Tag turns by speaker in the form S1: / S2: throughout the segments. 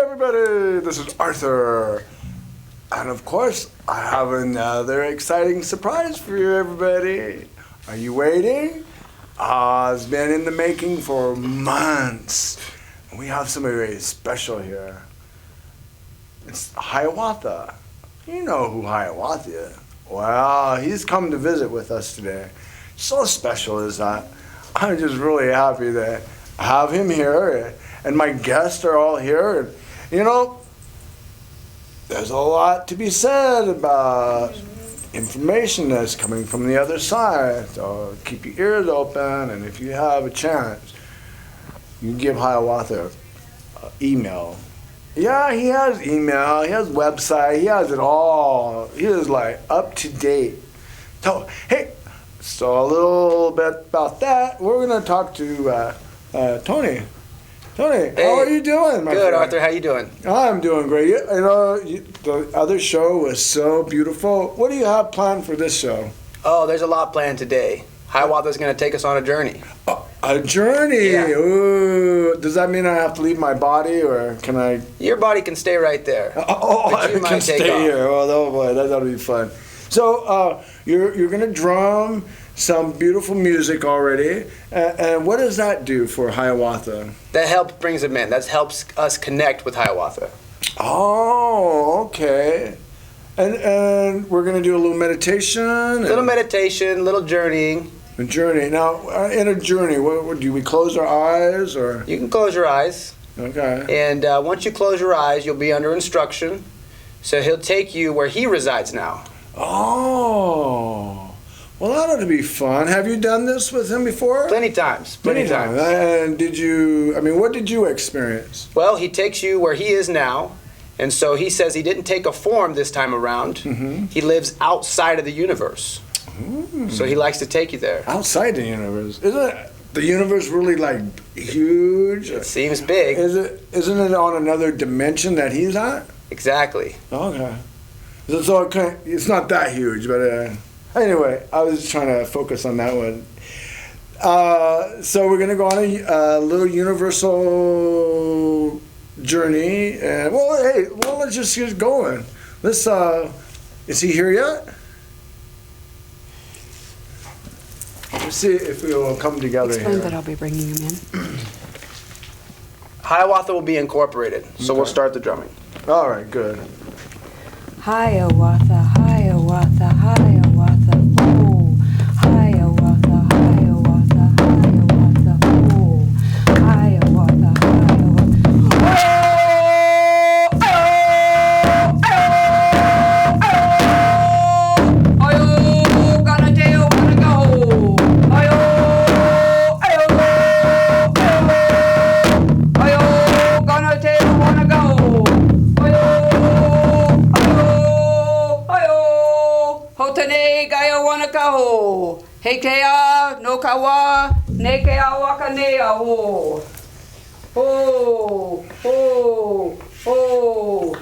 S1: everybody, this is Arthur. And of course, I have another exciting surprise for you, everybody. Are you waiting? It's been in the making for months. We have somebody very special here. It's Hiawatha. You know who Hiawatha is. Well, he's come to visit with us today. So special is that. I'm just really happy to have him here, and my guests are all here. And, you know, there's a lot to be said about information that's coming from the other side. So keep your ears open, and if you have a chance, you can give Hiawatha an email. Yeah, he has email, he has website, he has it all. He is like up to date. So, hey, so a little bit about that. We're gonna talk to Tony. Tony,
S2: hey,
S1: how are you doing, my
S2: good,
S1: friend?
S2: Arthur, how you doing?
S1: I'm doing great. You know, the other show was so beautiful. What do you have planned for this show?
S2: Oh, there's a lot planned today. Hiawatha's going to take us on a journey.
S1: A journey?
S2: Yeah.
S1: Ooh. Does that mean I have to leave my body, or can I?
S2: Your body can stay right there.
S1: I can stay here. Oh boy, that'll be fun. So you're going to drum some beautiful music already. And what does that do for Hiawatha?
S2: That helps brings them in. That helps us connect with Hiawatha.
S1: Oh, okay. And we're going to do a little meditation?
S2: Little meditation, little journeying.
S1: A journey. Now, in a journey, what do we close our eyes, or?
S2: You can close your eyes.
S1: Okay.
S2: And once you close your eyes, you'll be under instruction. So he'll take you where he resides now.
S1: Oh. Well, that ought to be fun. Have you done this with him before?
S2: Plenty times. Plenty times.
S1: And what did you experience?
S2: Well, he takes you where he is now. And so he says he didn't take a form this time around. Mm-hmm. He lives outside of the universe. Ooh. So he likes to take you there.
S1: Outside the universe? Isn't the universe really like huge?
S2: It seems big.
S1: Isn't it on another dimension that he's at?
S2: Exactly.
S1: Okay. So it's not that huge, but anyway, I was just trying to focus on that one. So we're going to go on a little universal journey, and let's just get going. Let's is he here yet? Let's see if we will come together.
S3: Explain
S1: here.
S3: that I'll be bringing him in.
S2: Hiawatha will be incorporated, so we'll start the drumming.
S1: All right, good.
S3: Hiawatha, Hiawatha, Hiawatha, oh. Hiawatha, Hiawatha, Hiawatha, oh. Hiawatha, Hekea no kawa nekea wakanea ho ho ho ho.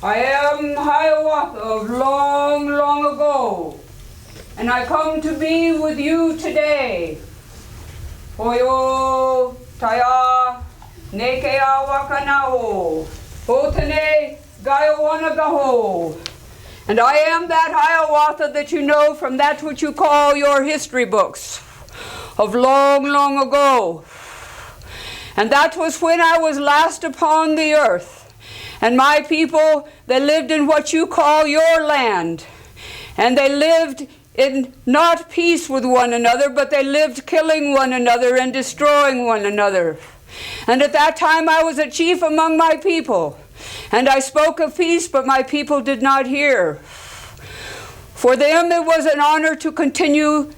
S3: I am Hiawatha of long, long ago, and I come to be with you today. Hoyo taya nekea wakanaho, hotane gayawanagaho. And I am that Hiawatha that you know from that which you call your history books of long, long ago. And that was when I was last upon the earth. And my people, they lived in what you call your land. And they lived in not peace with one another, but they lived killing one another and destroying one another. And at that time I was a chief among my people. And I spoke of peace, but my people did not hear. For them it was an honor to continue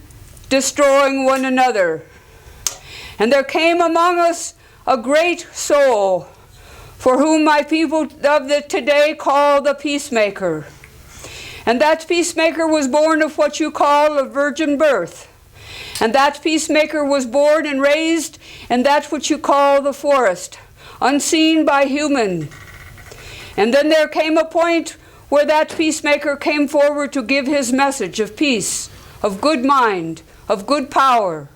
S3: destroying one another. And there came among us a great soul, for whom my people of the today call the peacemaker. And that peacemaker was born of what you call a virgin birth. And that peacemaker was born and raised in that which you call the forest, unseen by human. And then there came a point where that peacemaker came forward to give his message of peace, of good mind, of good power,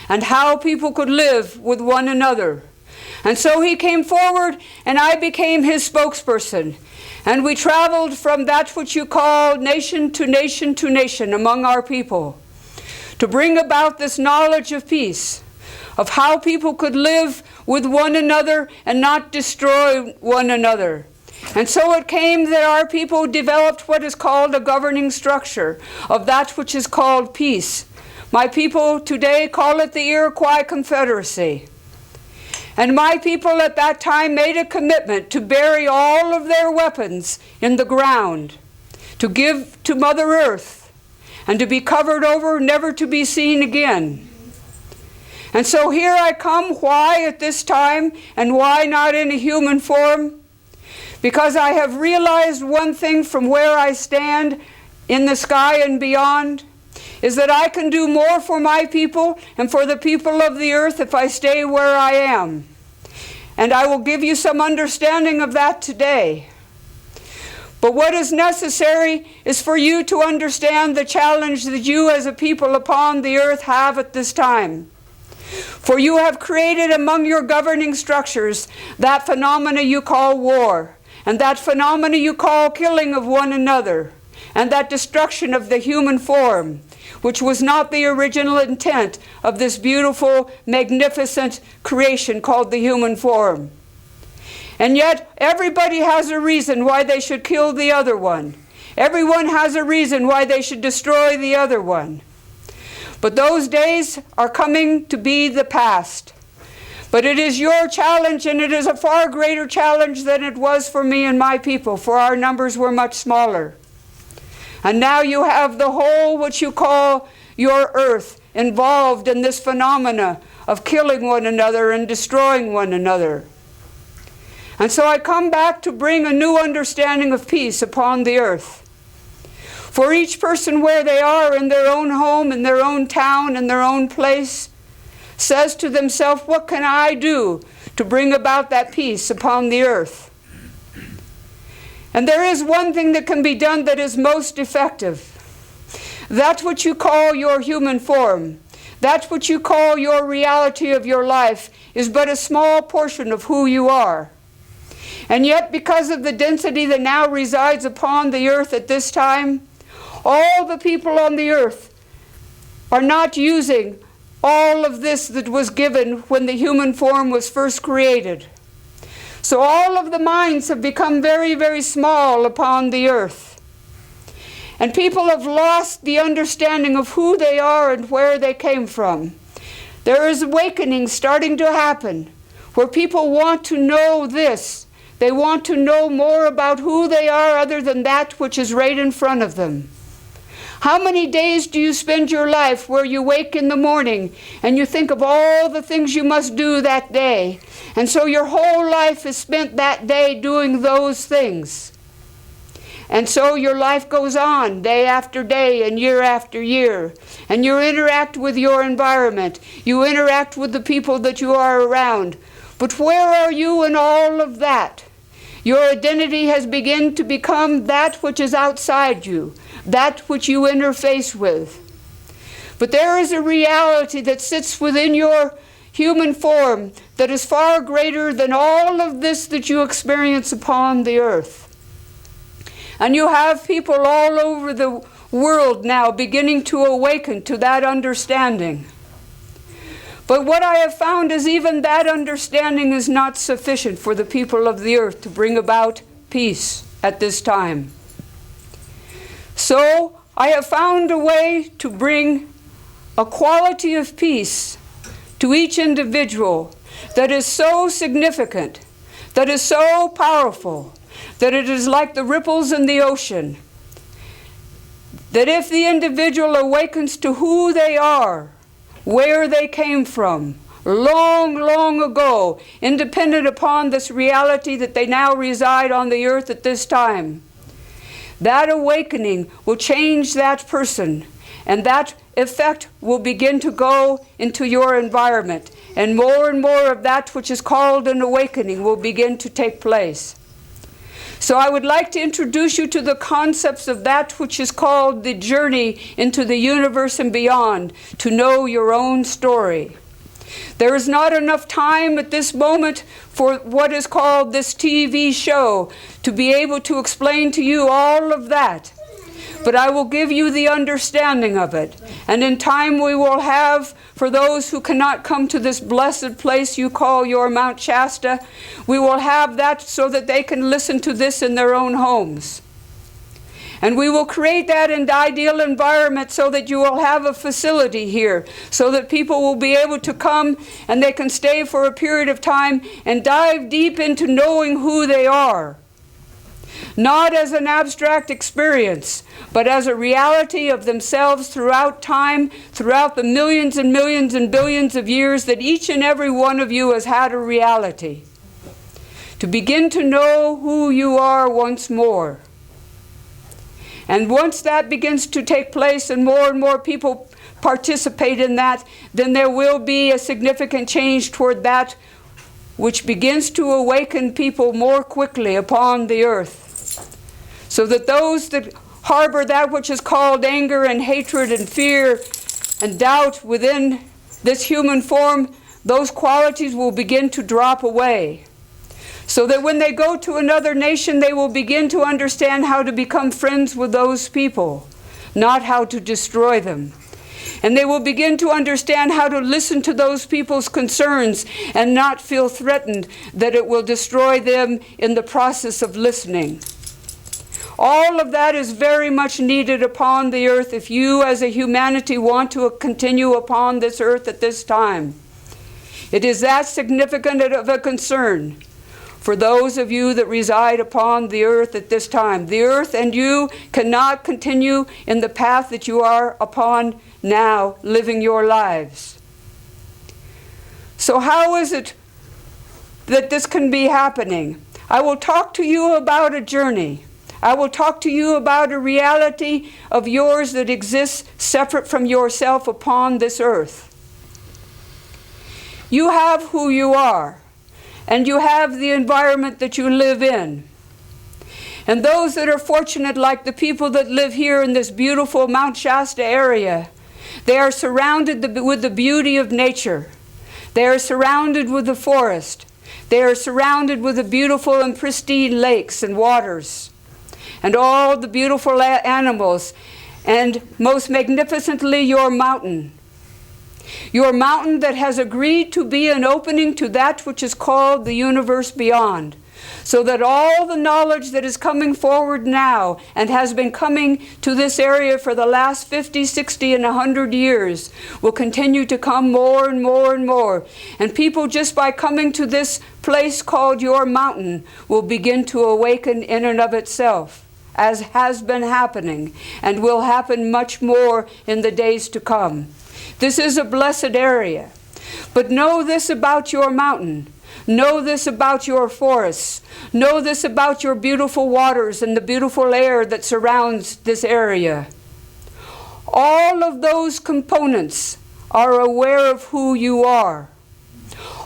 S3: and how people could live with one another. And so he came forward, and I became his spokesperson. And we traveled from that which you call nation to nation to nation among our people, to bring about this knowledge of peace, of how people could live with one another and not destroy one another. And so it came that our people developed what is called a governing structure of that which is called peace. My people today call it the Iroquois Confederacy. And my people at that time made a commitment to bury all of their weapons in the ground, to give to Mother Earth, and to be covered over, never to be seen again. And so here I come. Why at this time, and why not in a human form? Because I have realized one thing from where I stand in the sky and beyond, is that I can do more for my people and for the people of the earth if I stay where I am. And I will give you some understanding of that today. But what is necessary is for you to understand the challenge that you as a people upon the earth have at this time. For you have created among your governing structures that phenomena you call war, and that phenomena you call killing of one another, and that destruction of the human form, which was not the original intent of this beautiful, magnificent creation called the human form. And yet, everybody has a reason why they should kill the other one. Everyone has a reason why they should destroy the other one. But those days are coming to be the past. But it is your challenge, and it is a far greater challenge than it was for me and my people, for our numbers were much smaller. And now you have the whole, what you call your earth, involved in this phenomena of killing one another and destroying one another. And so I come back to bring a new understanding of peace upon the earth. For each person where they are in their own home, in their own town, in their own place, says to themselves, what can I do to bring about that peace upon the earth? And there is one thing that can be done that is most effective. That which you call your human form, that which you call your reality of your life, is but a small portion of who you are. And yet, because of the density that now resides upon the earth at this time, all the people on the earth are not using all of this that was given when the human form was first created. So all of the minds have become very, very small upon the earth. And people have lost the understanding of who they are and where they came from. There is awakening starting to happen where people want to know this. They want to know more about who they are other than that which is right in front of them. How many days do you spend your life where you wake in the morning and you think of all the things you must do that day? And so your whole life is spent that day doing those things. And so your life goes on day after day and year after year. And you interact with your environment. You interact with the people that you are around. But where are you in all of that? Your identity has begun to become that which is outside you, that which you interface with. But there is a reality that sits within your human form that is far greater than all of this that you experience upon the earth. And you have people all over the world now beginning to awaken to that understanding. But what I have found is even that understanding is not sufficient for the people of the earth to bring about peace at this time. So I have found a way to bring a quality of peace to each individual that is so significant, that is so powerful, that it is like the ripples in the ocean. That if the individual awakens to who they are, where they came from, long, long ago, independent upon this reality that they now reside on the earth at this time, that awakening will change that person, and that effect will begin to go into your environment, and more of that which is called an awakening will begin to take place. So I would like to introduce you to the concepts of that which is called the journey into the universe and beyond, to know your own story. There is not enough time at this moment for what is called this TV show to be able to explain to you all of that. But I will give you the understanding of it. And in time we will have, for those who cannot come to this blessed place you call your Mount Shasta, we will have that so that they can listen to this in their own homes. And we will create that in the ideal environment so that you will have a facility here, so that people will be able to come and they can stay for a period of time and dive deep into knowing who they are. Not as an abstract experience, but as a reality of themselves throughout time, throughout the millions and millions and billions of years that each and every one of you has had a reality. To begin to know who you are once more. And once that begins to take place and more people participate in that, then there will be a significant change toward that which begins to awaken people more quickly upon the earth. So that those that harbor that which is called anger and hatred and fear and doubt within this human form, those qualities will begin to drop away. So that when they go to another nation, they will begin to understand how to become friends with those people, not how to destroy them. And they will begin to understand how to listen to those people's concerns and not feel threatened that it will destroy them in the process of listening. All of that is very much needed upon the earth if you as a humanity want to continue upon this earth at this time. It is that significant of a concern for those of you that reside upon the earth at this time. The earth and you cannot continue in the path that you are upon now, living your lives. So how is it that this can be happening? I will talk to you about a journey. I will talk to you about a reality of yours that exists separate from yourself upon this earth. You have who you are. And you have the environment that you live in. And those that are fortunate, like the people that live here in this beautiful Mount Shasta area, they are surrounded with the beauty of nature. They are surrounded with the forest. They are surrounded with the beautiful and pristine lakes and waters, and all the beautiful animals, and most magnificently your mountain. Your mountain that has agreed to be an opening to that which is called the universe beyond, so that all the knowledge that is coming forward now and has been coming to this area for the last 50, 60, and 100 years will continue to come more and more and more. And people, just by coming to this place called your mountain, will begin to awaken in and of itself, as has been happening and will happen much more in the days to come. This is a blessed area. But know this about your mountain. Know this about your forests. Know this about your beautiful waters and the beautiful air that surrounds this area. All of those components are aware of who you are.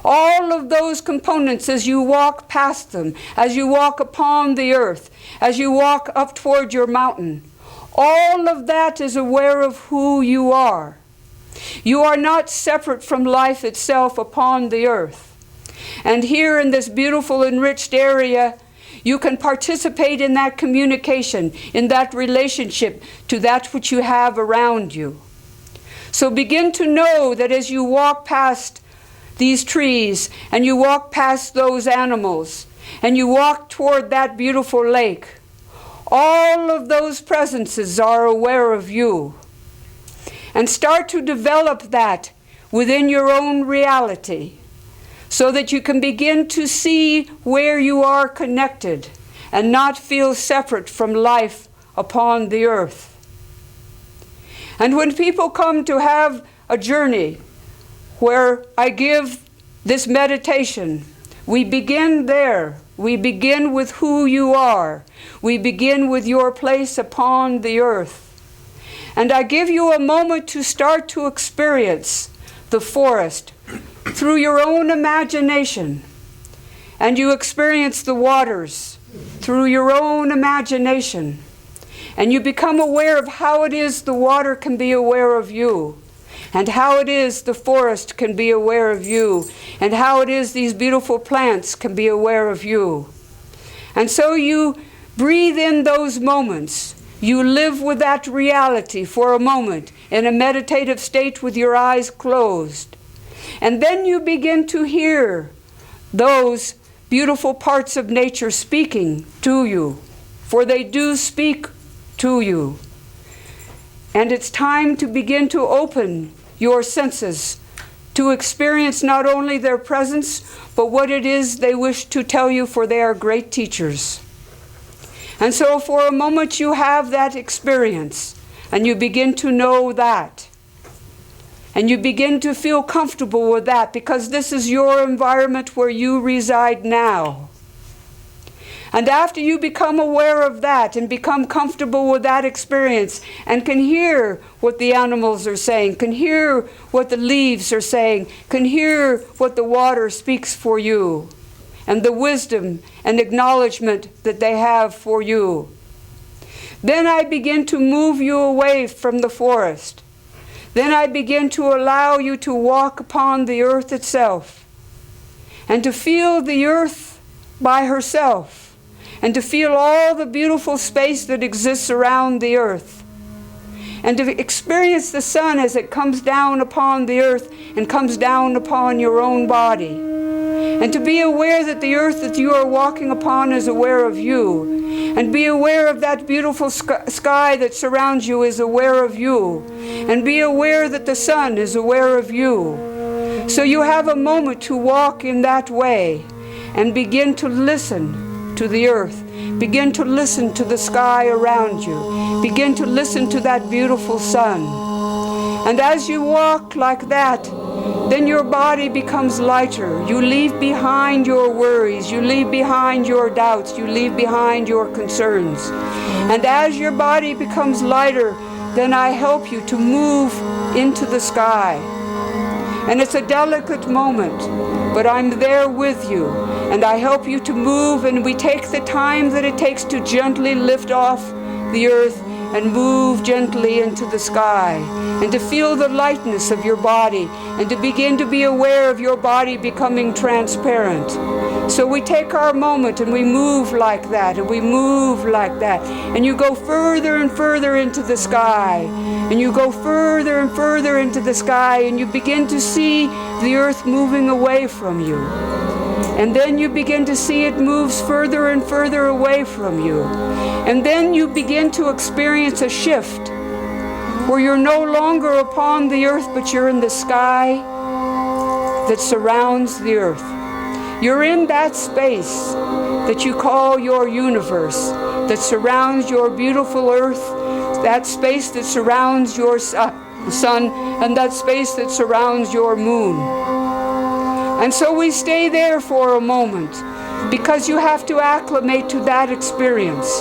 S3: All of those components, as you walk past them, as you walk upon the earth, as you walk up toward your mountain, all of that is aware of who you are. You are not separate from life itself upon the earth. And here in this beautiful enriched area, you can participate in that communication, in that relationship to that which you have around you. So begin to know that as you walk past these trees, and you walk past those animals, and you walk toward that beautiful lake, all of those presences are aware of you. And start to develop that within your own reality so that you can begin to see where you are connected and not feel separate from life upon the earth. And when people come to have a journey where I give this meditation, we begin there. We begin with who you are. We begin with your place upon the earth. And I give you a moment to start to experience the forest, through your own imagination. And you experience the waters through your own imagination. And you become aware of how it is the water can be aware of you, and how it is the forest can be aware of you, and how it is these beautiful plants can be aware of you. And so you breathe in those moments. You live with that reality for a moment in a meditative state with your eyes closed. And then you begin to hear those beautiful parts of nature speaking to you, for they do speak to you. And it's time to begin to open your senses to experience not only their presence, but what it is they wish to tell you, for they are great teachers. And so for a moment you have that experience, and you begin to know that. And you begin to feel comfortable with that, because this is your environment where you reside now. And after you become aware of that and become comfortable with that experience and can hear what the animals are saying, can hear what the leaves are saying, can hear what the water speaks for you, and the wisdom and acknowledgement that they have for you, then I begin to move you away from the forest. Then I begin to allow you to walk upon the earth itself, and to feel the earth by herself, and to feel all the beautiful space that exists around the earth, and to experience the sun as it comes down upon the earth and comes down upon your own body, and to be aware that the earth that you are walking upon is aware of you, and be aware of that beautiful sky that surrounds you is aware of you, and be aware that the sun is aware of you. So you have a moment to walk in that way and begin to listen to the earth. Begin to listen to the sky around you. Begin to listen to that beautiful sun. And as you walk like that, then your body becomes lighter. You leave behind your worries. You leave behind your doubts. You leave behind your concerns. And as your body becomes lighter, then I help you to move into the sky. And it's a delicate moment, but I'm there with you. And I help you to move, and we take the time that it takes to gently lift off the earth and move gently into the sky, and to feel the lightness of your body, and to begin to be aware of your body becoming transparent. So we take our moment and we move like that, and we move like that, and you go further and further into the sky, and you go further and further into the sky, and you begin to see the earth moving away from you. And then you begin to see it moves further and further away from you. And then you begin to experience a shift where you're no longer upon the earth, but you're in the sky that surrounds the earth. You're in that space that you call your universe, that surrounds your beautiful earth, that space that surrounds your sun, and that space that surrounds your moon. And so we stay there for a moment, because you have to acclimate to that experience.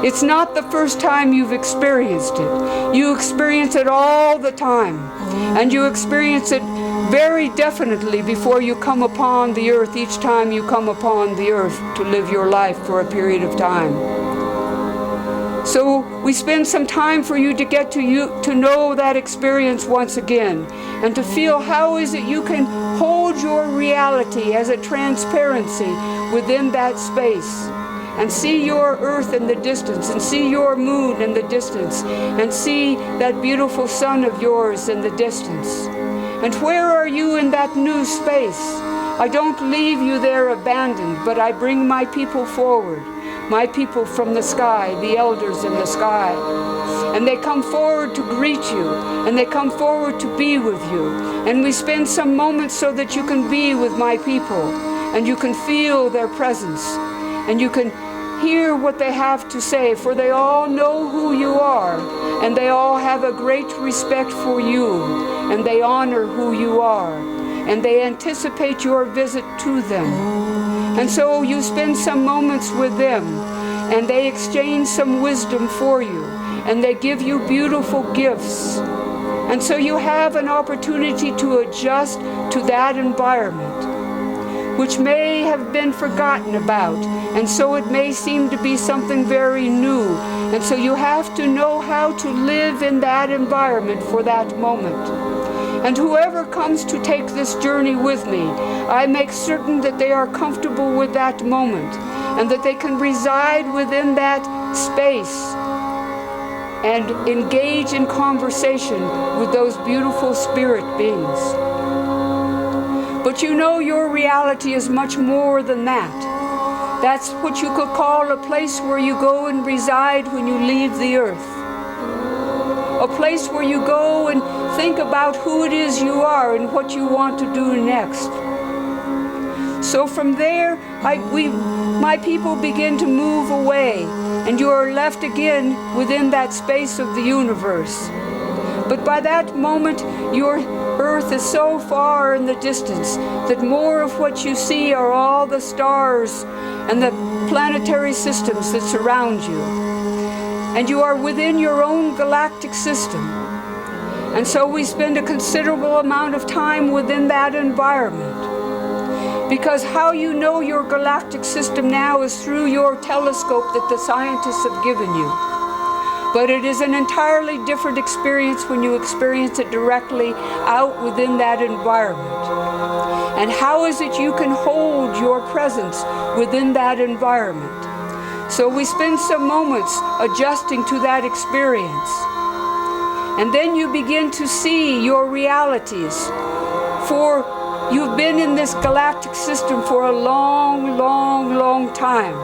S3: It's not the first time you've experienced it. You experience it all the time, and you experience it very definitely before you come upon the earth, each time you come upon the earth to live your life for a period of time. So we spend some time for you to get to know that experience once again, and to feel how is it you can hold your reality as a transparency within that space, and see your earth in the distance, and see your moon in the distance, and see that beautiful sun of yours in the distance. And where are you in that new space? I don't leave you there abandoned, but I bring my people forward. My people from the sky, the elders in the sky. And they come forward to greet you, and they come forward to be with you. And we spend some moments so that you can be with my people, and you can feel their presence, and you can hear what they have to say, for they all know who you are, and they all have a great respect for you, and they honor who you are, and they anticipate your visit to them. And so you spend some moments with them, and they exchange some wisdom for you, and they give you beautiful gifts. And so you have an opportunity to adjust to that environment, which may have been forgotten about, and so it may seem to be something very new. And so you have to know how to live in that environment for that moment. And whoever comes to take this journey with me, I make certain that they are comfortable with that moment and that they can reside within that space and engage in conversation with those beautiful spirit beings. But you know, your reality is much more than that. That's what you could call a place where you go and reside when you leave the earth. A place where you go and think about who it is you are and what you want to do next. So from there, my people begin to move away, and you are left again within that space of the universe. But by that moment, your earth is so far in the distance that more of what you see are all the stars and the planetary systems that surround you. And you are within your own galactic system. And so we spend a considerable amount of time within that environment. Because how you know your galactic system now is through your telescope that the scientists have given you. But it is an entirely different experience when you experience it directly out within that environment. And how is it you can hold your presence within that environment? So we spend some moments adjusting to that experience. And then you begin to see your realities. For you've been in this galactic system for a long, long, long time.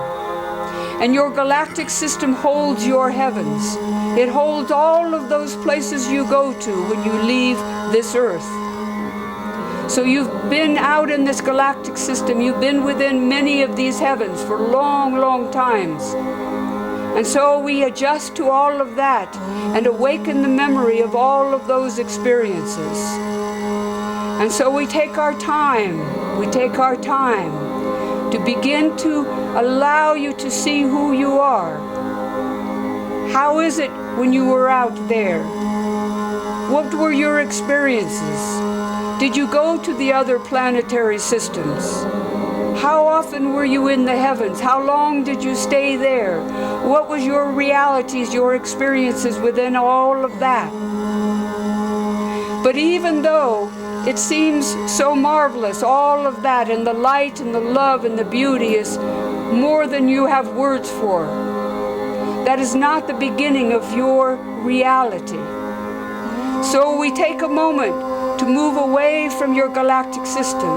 S3: And your galactic system holds your heavens. It holds all of those places you go to when you leave this earth. So you've been out in this galactic system. You've been within many of these heavens for long, long times. And so we adjust to all of that and awaken the memory of all of those experiences. And so we take our time to begin to allow you to see who you are. How is it when you were out there? What were your experiences? Did you go to the other planetary systems? How often were you in the heavens? How long did you stay there? What was your realities, your experiences within all of that? But even though it seems so marvelous, all of that, and the light and the love and the beauty is more than you have words for, that is not the beginning of your reality. So we take a moment to move away from your galactic system.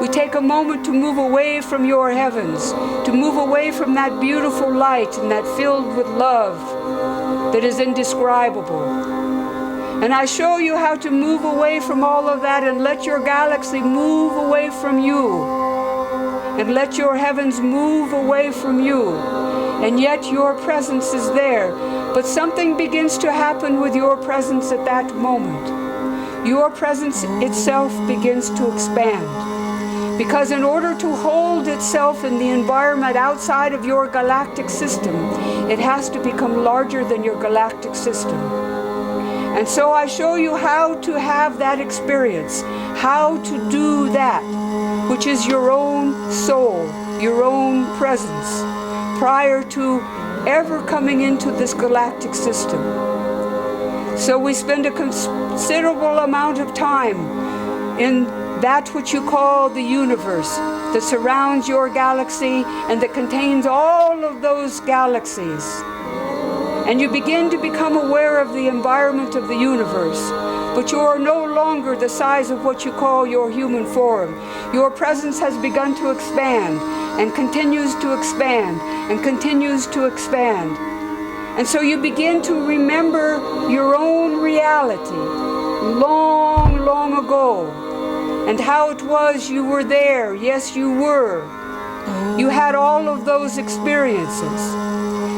S3: We take a moment to move away from your heavens, to move away from that beautiful light and that filled with love that is indescribable. And I show you how to move away from all of that and let your galaxy move away from you. And let your heavens move away from you. And yet your presence is there. But something begins to happen with your presence at that moment. Your presence itself begins to expand. Because in order to hold itself in the environment outside of your galactic system, it has to become larger than your galactic system. And so I show you how to have that experience, how to do that, which is your own soul, your own presence, prior to ever coming into this galactic system. So we spend a considerable amount of time in that which you call the universe that surrounds your galaxy and that contains all of those galaxies. And you begin to become aware of the environment of the universe. But you are no longer the size of what you call your human form. Your presence has begun to expand and continues to expand and continues to expand. And so you begin to remember your own reality long, long ago and how it was you were there. Yes, you were. You had all of those experiences.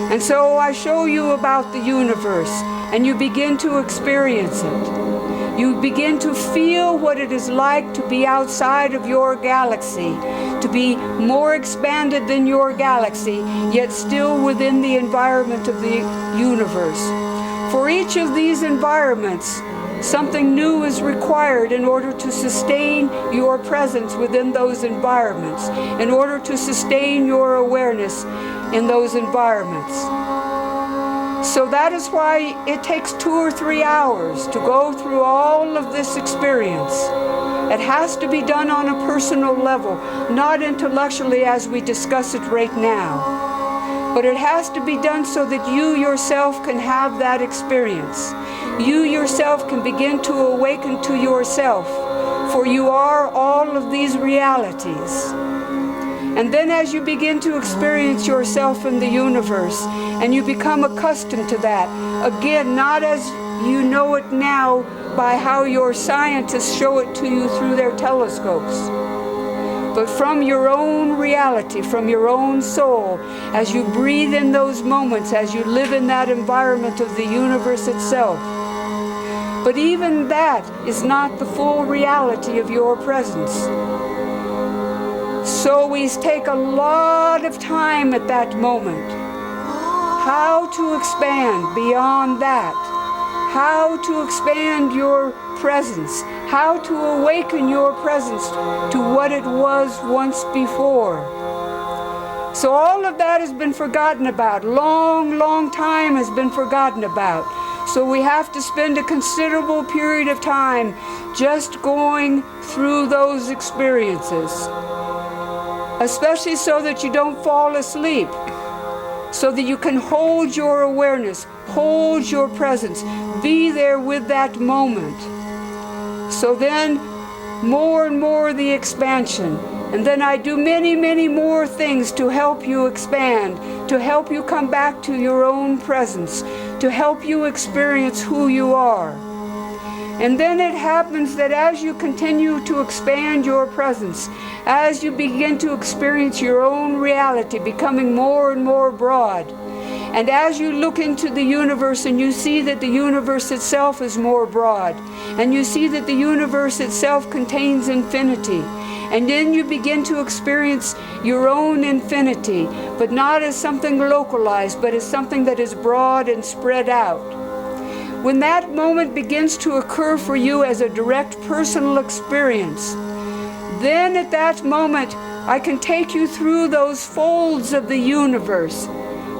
S3: And so I show you about the universe, and you begin to experience it. You begin to feel what it is like to be outside of your galaxy, to be more expanded than your galaxy, yet still within the environment of the universe. For each of these environments, Something new is required in order to sustain your presence within those environments, in order to sustain your awareness in those environments. So that is why it takes 2 or 3 hours to go through all of this experience. It has to be done on a personal level, not intellectually as we discuss it right now. But it has to be done so that you yourself can have that experience. You yourself can begin to awaken to yourself, for you are all of these realities. And then as you begin to experience yourself in the universe, and you become accustomed to that, again, not as you know it now by how your scientists show it to you through their telescopes, but from your own reality, from your own soul, as you breathe in those moments, as you live in that environment of the universe itself. But even that is not the full reality of your presence. So we take a lot of time at that moment. How to expand beyond that. How to expand your presence. How to awaken your presence to what it was once before. So all of that has been forgotten about. Long time has been forgotten about. So we have to spend a considerable period of time just going through those experiences. Especially so that you don't fall asleep. So that you can hold your awareness, hold your presence, be there with that moment. So then, more and more the expansion. And then I do many more things to help you expand, to help you come back to your own presence, to help you experience who you are. And then it happens that as you continue to expand your presence, as you begin to experience your own reality becoming more and more broad, and as you look into the universe and you see that the universe itself is more broad, and you see that the universe itself contains infinity, and then you begin to experience your own infinity, but not as something localized, but as something that is broad and spread out. When that moment begins to occur for you as a direct personal experience, then at that moment I can take you through those folds of the universe,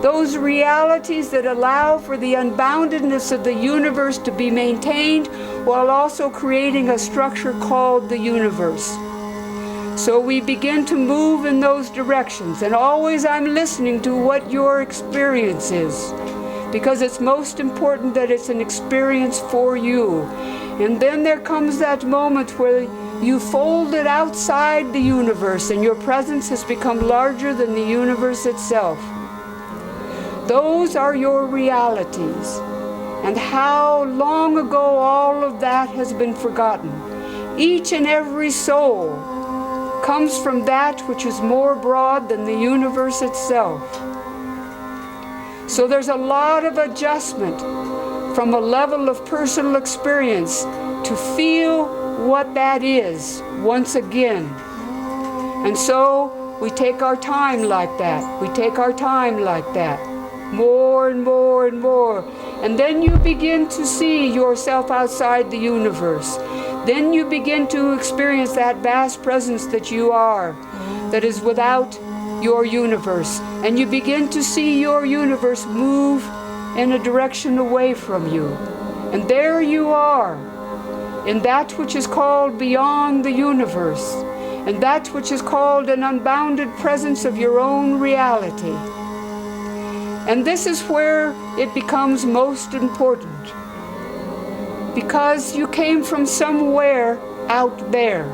S3: those realities that allow for the unboundedness of the universe to be maintained while also creating a structure called the universe. So we begin to move in those directions, and always I'm listening to what your experience is, because it's most important that it's an experience for you. And then there comes that moment where you fold it outside the universe and your presence has become larger than the universe itself. Those are your realities. And how long ago all of that has been forgotten. Each and every soul comes from that which is more broad than the universe itself. So there's a lot of adjustment from a level of personal experience to feel what that is once again. And so we take our time like that. We take our time like that. More and more and more. And then you begin to see yourself outside the universe. Then you begin to experience that vast presence that you are, that is without your universe. And you begin to see your universe move in a direction away from you. And there you are, in that which is called beyond the universe, and that which is called an unbounded presence of your own reality. And this is where it becomes most important, because you came from somewhere out there.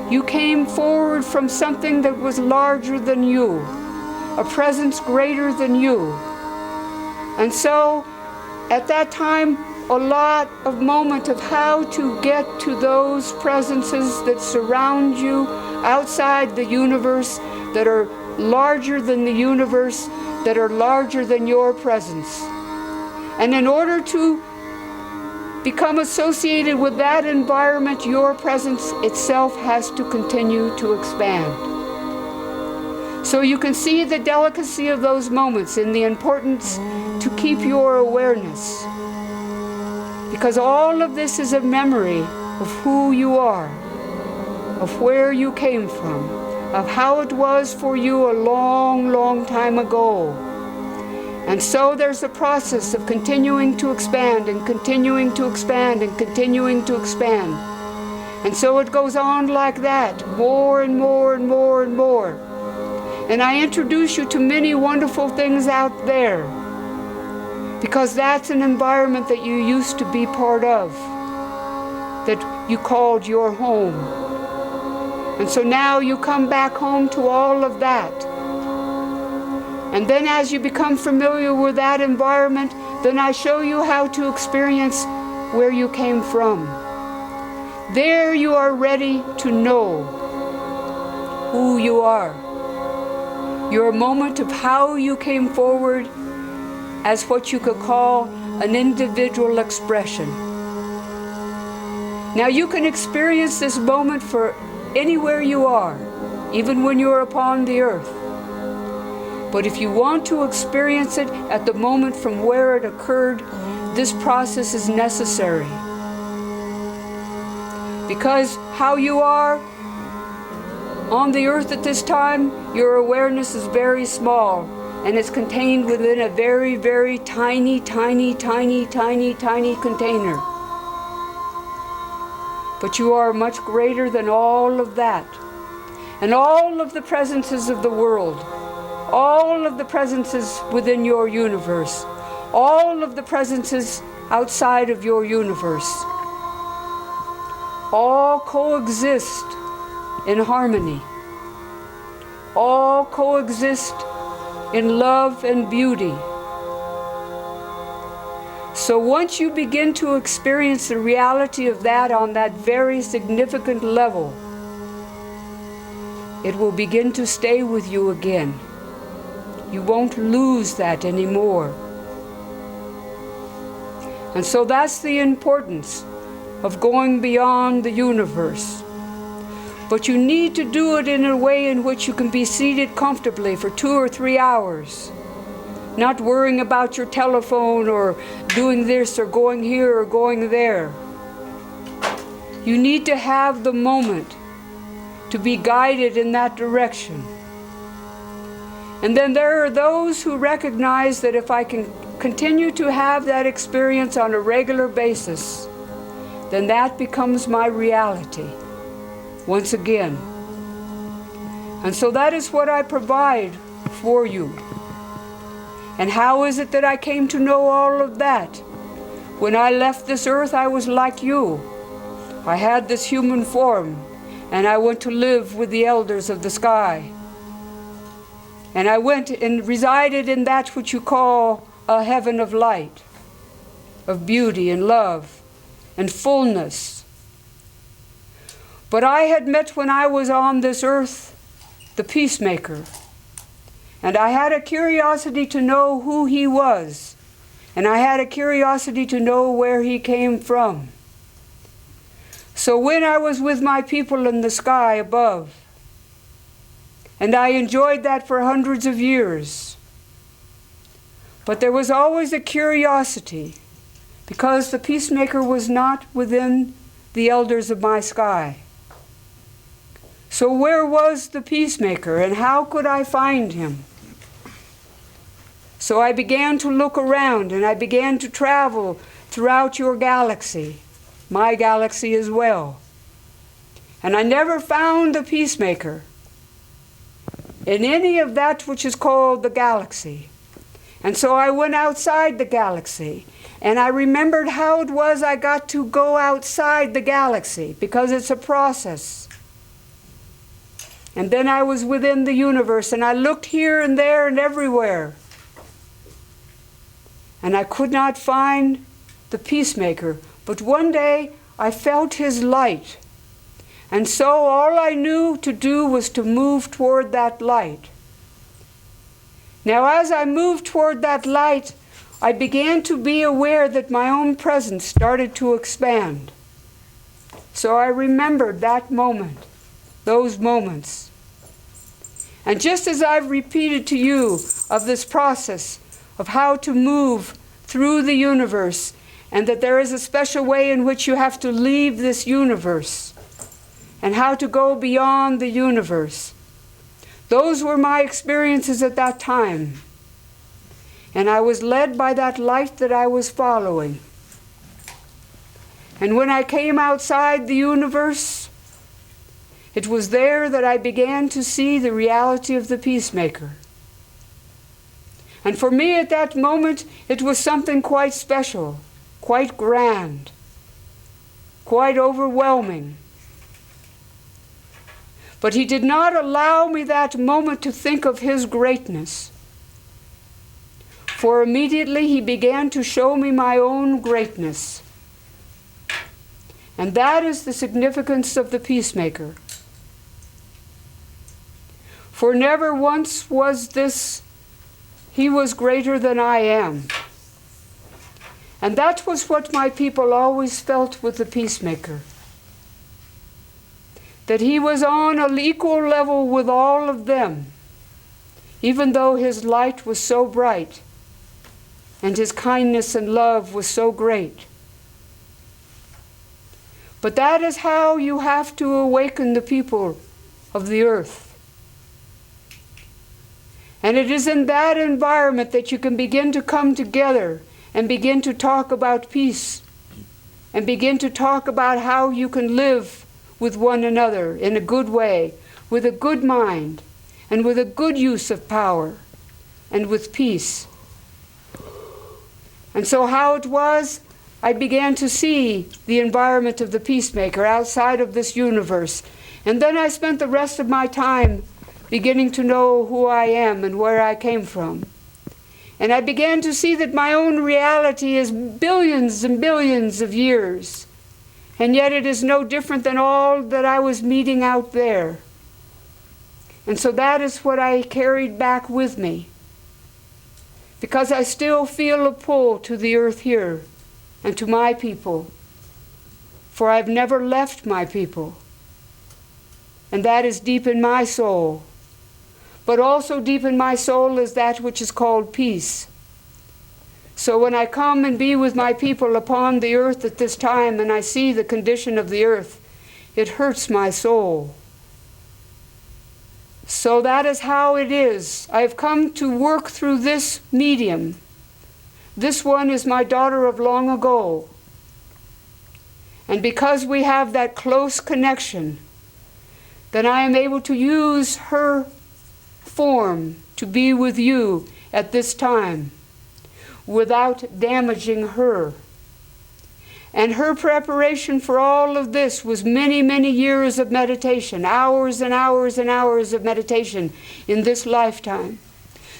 S3: You came forward from something that was larger than you, a presence greater than you. And so, at that time, a lot of moment of how to get to those presences that surround you outside the universe, that are larger than the universe, that are larger than your presence. And in order to become associated with that environment, your presence itself has to continue to expand. So you can see the delicacy of those moments and the importance to keep your awareness. Because all of this is a memory of who you are, of where you came from, of how it was for you a long, long time ago. And so there's a process of continuing to expand and continuing to expand and continuing to expand. And so it goes on like that, more and more and more and more. And I introduce you to many wonderful things out there, because that's an environment that you used to be part of, that you called your home. And so now you come back home to all of that. And then as you become familiar with that environment, then I show you how to experience where you came from. There you are ready to know who you are. Your moment of how you came forward as what you could call an individual expression. Now you can experience this moment for anywhere you are, even when you're upon the earth. But if you want to experience it at the moment from where it occurred, this process is necessary. Because how you are on the earth at this time, your awareness is very small, and it's contained within a very, very tiny, tiny, tiny, tiny, tiny container. But you are much greater than all of that. And all of the presences of the world, all of the presences within your universe, all of the presences outside of your universe, all coexist in harmony. All coexist in love and beauty. So once you begin to experience the reality of that on that very significant level, it will begin to stay with you again. You won't lose that anymore. And so that's the importance of going beyond the universe. But you need to do it in a way in which you can be seated comfortably for 2 or 3 hours, not worrying about your telephone or doing this or going here or going there. You need to have the moment to be guided in that direction. And then there are those who recognize that if I can continue to have that experience on a regular basis, then that becomes my reality once again. And so that is what I provide for you. And how is it that I came to know all of that? When I left this earth, I was like you. I had this human form, and I went to live with the elders of the sky. And I went and resided in that which you call a heaven of light, of beauty and love and fullness. But I had met, when I was on this earth, the peacemaker. And I had a curiosity to know who he was. And I had a curiosity to know where he came from. So when I was with my people in the sky above, and I enjoyed that for hundreds of years, but there was always a curiosity, because the peacemaker was not within the elders of my sky. So where was the peacemaker, and how could I find him? So I began to look around, and I began to travel throughout your galaxy, my galaxy as well. And I never found the peacemaker in any of that which is called the galaxy. And so I went outside the galaxy, and I remembered how it was I got to go outside the galaxy, because it's a process. And then I was within the universe, and I looked here and there and everywhere. And I could not find the peacemaker, but one day I felt his light. And so all I knew to do was to move toward that light. Now as I moved toward that light, I began to be aware that my own presence started to expand. So I remembered that moment, those moments. And just as I've repeated to you of this process of how to move through the universe and that there is a special way in which you have to leave this universe and how to go beyond the universe. Those were my experiences at that time. And I was led by that light that I was following. And when I came outside the universe, it was there that I began to see the reality of the peacemaker. And for me at that moment, it was something quite special, quite grand, quite overwhelming. But he did not allow me that moment to think of his greatness. For immediately he began to show me my own greatness. And that is the significance of the peacemaker. For never once was this, he was greater than I am. And that was what my people always felt with the peacemaker. That he was on an equal level with all of them, even though his light was so bright and his kindness and love was so great. But that is how you have to awaken the people of the earth. And it is in that environment that you can begin to come together and begin to talk about peace and begin to talk about how you can live with one another in a good way, with a good mind, and with a good use of power, and with peace. And so how it was, I began to see the environment of the peacemaker outside of this universe. And then I spent the rest of my time beginning to know who I am and where I came from. And I began to see that my own reality is billions and billions of years. And yet it is no different than all that I was meeting out there. And so that is what I carried back with me. Because I still feel a pull to the earth here and to my people. For I've never left my people. And that is deep in my soul. But also deep in my soul is that which is called peace. So when I come and be with my people upon the earth at this time and I see the condition of the earth, it hurts my soul. So that is how it is. I have come to work through this medium. This one is my daughter of long ago. And because we have that close connection, then I am able to use her form to be with you at this time without damaging her. And her preparation for all of this was many, many years of meditation, hours and hours and hours of meditation in this lifetime,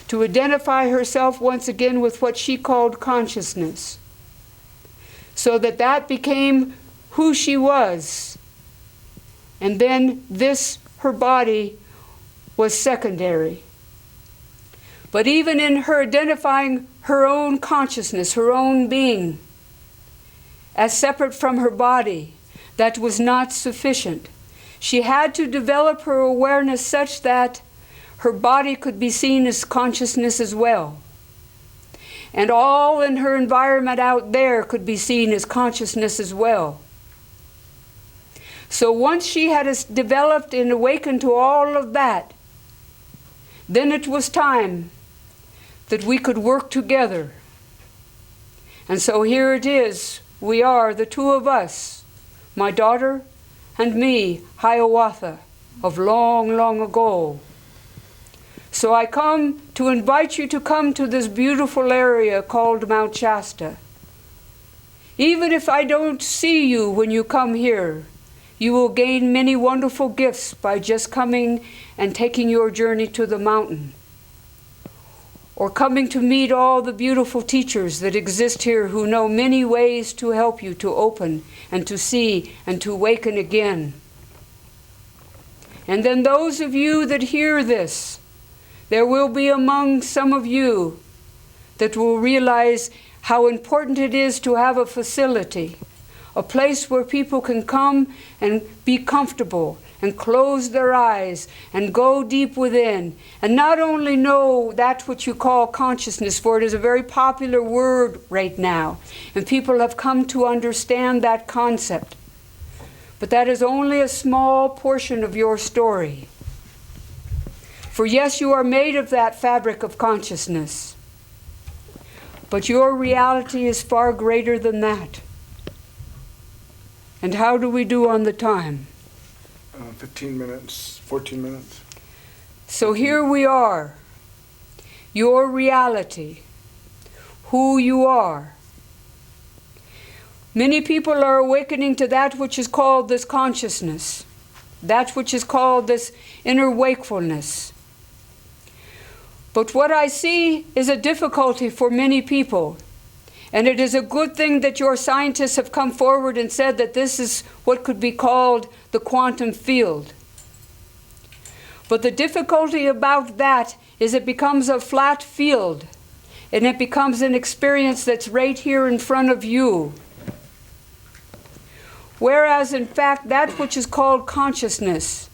S3: to identify herself once again with what she called consciousness, so that that became who she was. And then this, her body, was secondary. But even in her identifying her own consciousness, her own being, as separate from her body, that was not sufficient. She had to develop her awareness such that her body could be seen as consciousness as well. And all in her environment out there could be seen as consciousness as well. So once she had developed and awakened to all of that, then it was time that we could work together. And so here it is. We are, the two of us, my daughter and me, Hiawatha, of long, long ago. So I come to invite you to come to this beautiful area called Mount Shasta. Even if I don't see you when you come here, you will gain many wonderful gifts by just coming and taking your journey to the mountain, or coming to meet all the beautiful teachers that exist here who know many ways to help you to open and to see and to awaken again. And then those of you that hear this, there will be among some of you that will realize how important it is to have a facility, a place where people can come and be comfortable and close their eyes and go deep within and not only know that which you call consciousness, for it is a very popular word right now, and people have come to understand that concept. But that is only a small portion of your story. For yes, you are made of that fabric of consciousness, but your reality is far greater than that. And how do we do on the time?
S1: 15 minutes, 14 minutes.
S3: So here we are, your reality, who you are. Many people are awakening to that which is called this consciousness, that which is called this inner wakefulness. But what I see is a difficulty for many people. And it is a good thing that your scientists have come forward and said that this is what could be called the quantum field. But the difficulty about that is it becomes a flat field, and it becomes an experience that's right here in front of you. Whereas, in fact, that which is called consciousness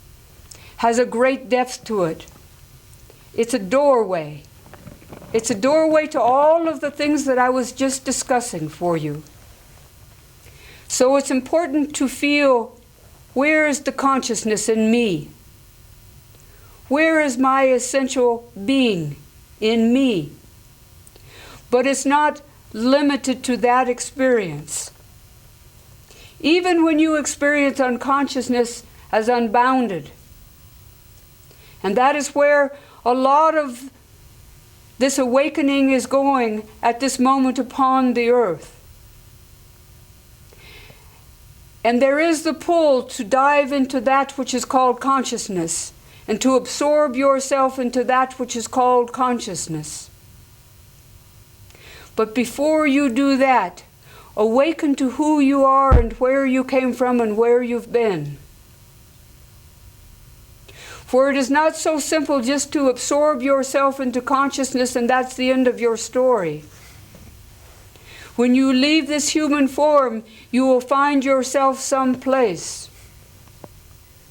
S3: has a great depth to it. It's a doorway. It's a doorway to all of the things that I was just discussing for you. So it's important to feel, where is the consciousness in me? Where is my essential being in me? But it's not limited to that experience. Even when you experience unconsciousness as unbounded. And that is where a lot of this awakening is going at this moment upon the earth. And there is the pull to dive into that which is called consciousness and to absorb yourself into that which is called consciousness. But before you do that, awaken to who you are and where you came from and where you've been. For it is not so simple just to absorb yourself into consciousness and that's the end of your story. When you leave this human form, you will find yourself someplace.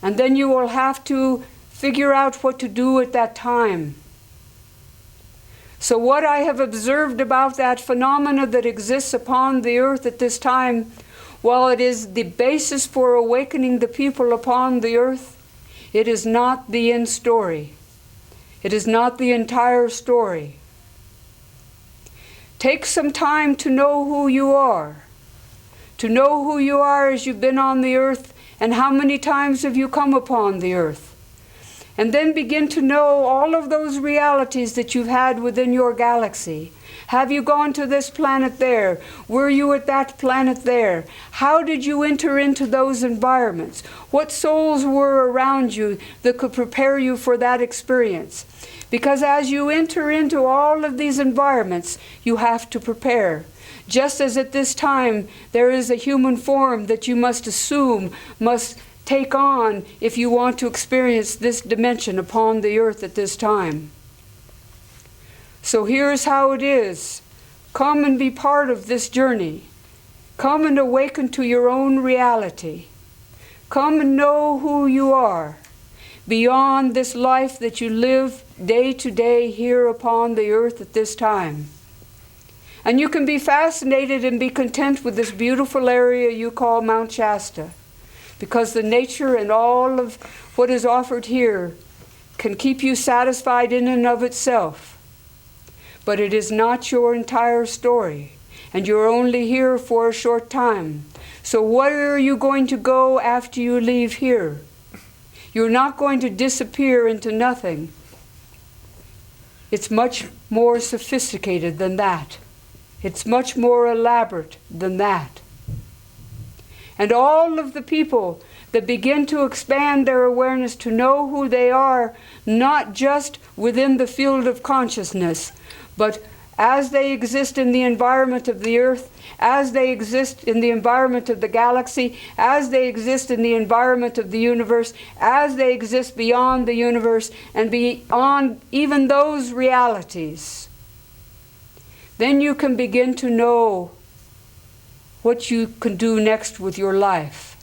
S3: And then you will have to figure out what to do at that time. So what I have observed about that phenomena that exists upon the earth at this time, while it is the basis for awakening the people upon the earth, it is not the end story. It is not the entire story. Take some time to know who you are. To know who you are as you've been on the earth and how many times have you come upon the earth. And then begin to know all of those realities that you've had within your galaxy. Have you gone to this planet there? Were you at that planet there? How did you enter into those environments? What souls were around you that could prepare you for that experience? Because as you enter into all of these environments, you have to prepare. Just as at this time, there is a human form that you must assume, must take on if you want to experience this dimension upon the earth at this time. So here's how it is. Come and be part of this journey. Come and awaken to your own reality. Come and know who you are beyond this life that you live day to day here upon the earth at this time. And you can be fascinated and be content with this beautiful area you call Mount Shasta, because the nature and all of what is offered here can keep you satisfied in and of itself. But it is not your entire story, and you're only here for a short time. So where are you going to go after you leave here? You're not going to disappear into nothing. It's much more sophisticated than that. It's much more elaborate than that. And all of the people that begin to expand their awareness to know who they are, not just within the field of consciousness, but as they exist in the environment of the earth, as they exist in the environment of the galaxy, as they exist in the environment of the universe, as they exist beyond the universe and beyond even those realities, then you can begin to know what you can do next with your life.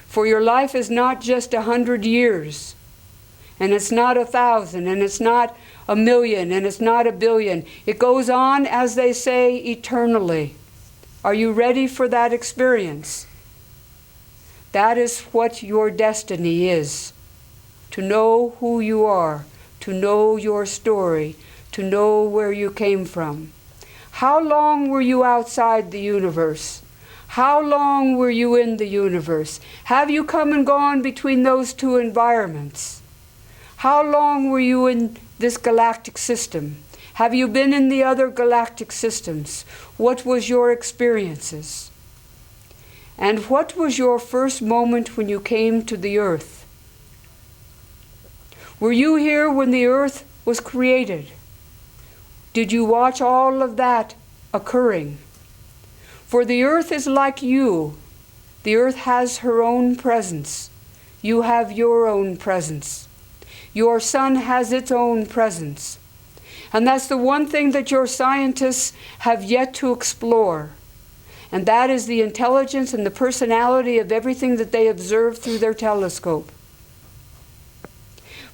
S3: For your life is not just 100 years, and it's not 1,000, and it's not 1,000,000, and it's not 1,000,000,000. It goes on, as they say, eternally. Are you ready for that experience? That is what your destiny is. To know who you are, to know your story, to know where you came from. How long were you outside the universe? How long were you in the universe? Have you come and gone between those two environments? How long were you in this galactic system? Have you been in the other galactic systems? What was your experiences? And what was your first moment when you came to the earth? Were you here when the earth was created? Did you watch all of that occurring? For the earth is like you. The earth has her own presence. You have your own presence. Your sun has its own presence. And that's the one thing that your scientists have yet to explore. And that is the intelligence and the personality of everything that they observe through their telescope.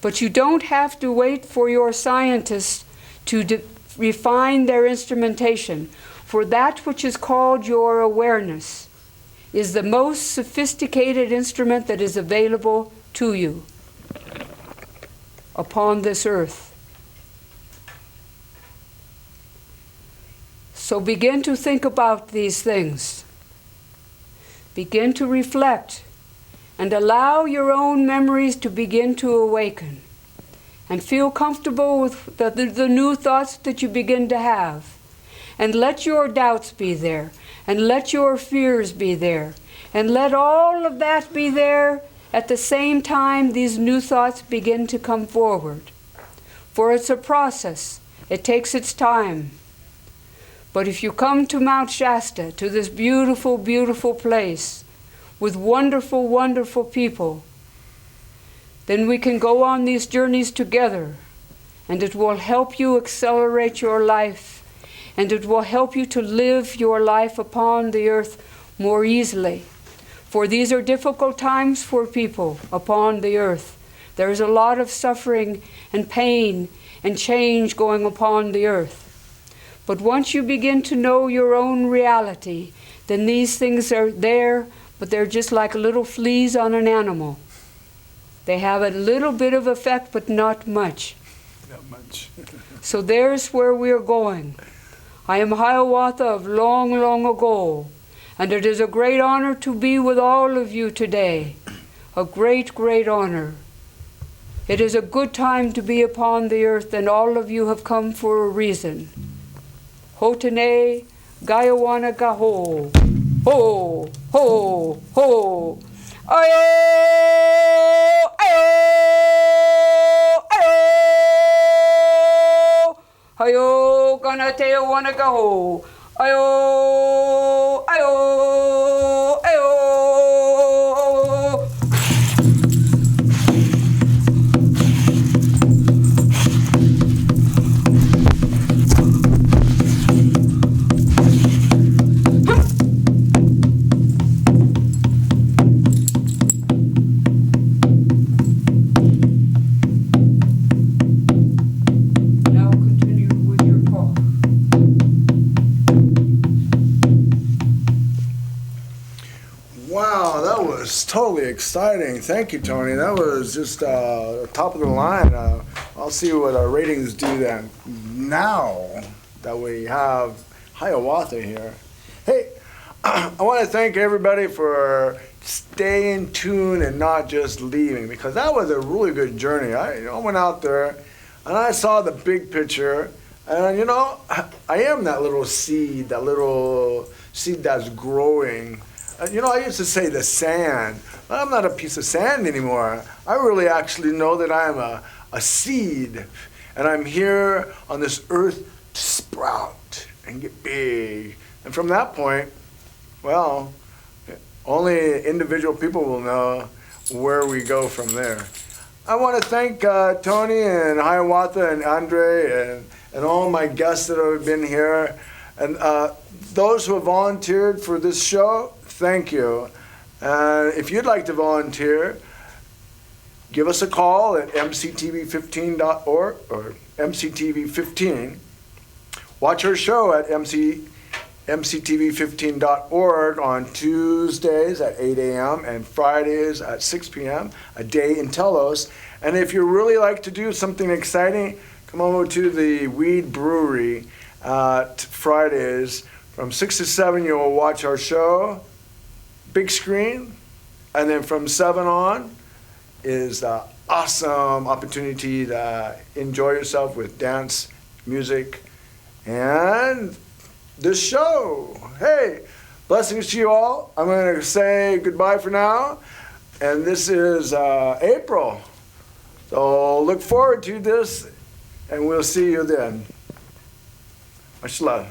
S3: But you don't have to wait for your scientists to refine their instrumentation, for that which is called your awareness is the most sophisticated instrument that is available to you upon this earth. So begin to think about these things. Begin to reflect and allow your own memories to begin to awaken. And feel comfortable with the new thoughts that you begin to have. And let your doubts be there. And let your fears be there. And let all of that be there at the same time these new thoughts begin to come forward. For it's a process. It takes its time. But if you come to Mount Shasta, to this beautiful, beautiful place, with wonderful, wonderful people, then we can go on these journeys together, and it will help you accelerate your life, and it will help you to live your life upon the earth more easily. For these are difficult times for people upon the earth. There is a lot of suffering and pain and change going upon the earth. But once you begin to know your own reality, then these things are there, but they're just like little fleas on an animal. They have a little bit of effect, but not much.
S1: Not much.
S3: So there's where we're going. I am Hiawatha of long, long ago, and it is a great honor to be with all of you today. A great, great honor. It is a good time to be upon the earth, and all of you have come for a reason. Hotene, Gayawana Gaho. Ho, ho, ho. Ayo, ayo, ayo. Ayo, gonna tell wanna go. Ayo, ayo, ayo.
S1: Wow, that was totally exciting. Thank you, Tony. That was just top of the line. I'll see what our ratings do then. Now that we have Hiawatha here. Hey, I want to thank everybody for staying tuned and not just leaving, because that was a really good journey. I went out there and I saw the big picture, and I am that little seed that's growing. I used to say the sand, but I'm not a piece of sand anymore. I really actually know that I'm a seed, and I'm here on this earth to sprout and get big. And from that point, well, only individual people will know where we go from there. I want to thank Tony and Hiawatha and Andre and all my guests that have been here, and those who have volunteered for this show. Thank you. If you'd like to volunteer, give us a call at mctv15.org or mctv15. Watch our show at mctv15.org on Tuesdays at 8 a.m. and Fridays at 6 p.m., a day in Telos. And if you really like to do something exciting, come over to the Weed Brewery Fridays from 6 to 7. You'll watch our show, big screen, and then from 7 on is the awesome opportunity to enjoy yourself with dance, music, and this show. Hey, blessings to you all. I'm going to say goodbye for now, and this is April. So look forward to this, and we'll see you then. Much love.